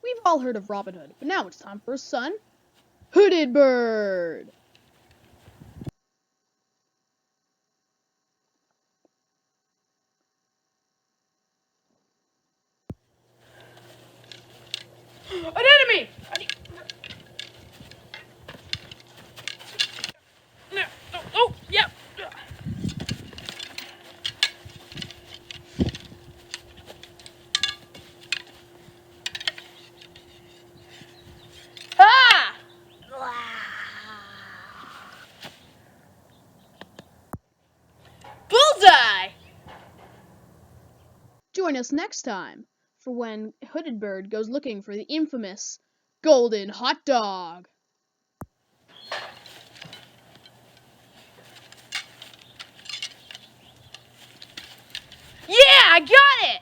We've all heard of Robin Hood, but now it's time for his son, Hooded Bird. An enemy! Oh, yep. Ah! Bullseye! Join us next time for when Hooded Bird goes looking for the infamous Golden Hot Dog. Yeah, I got it!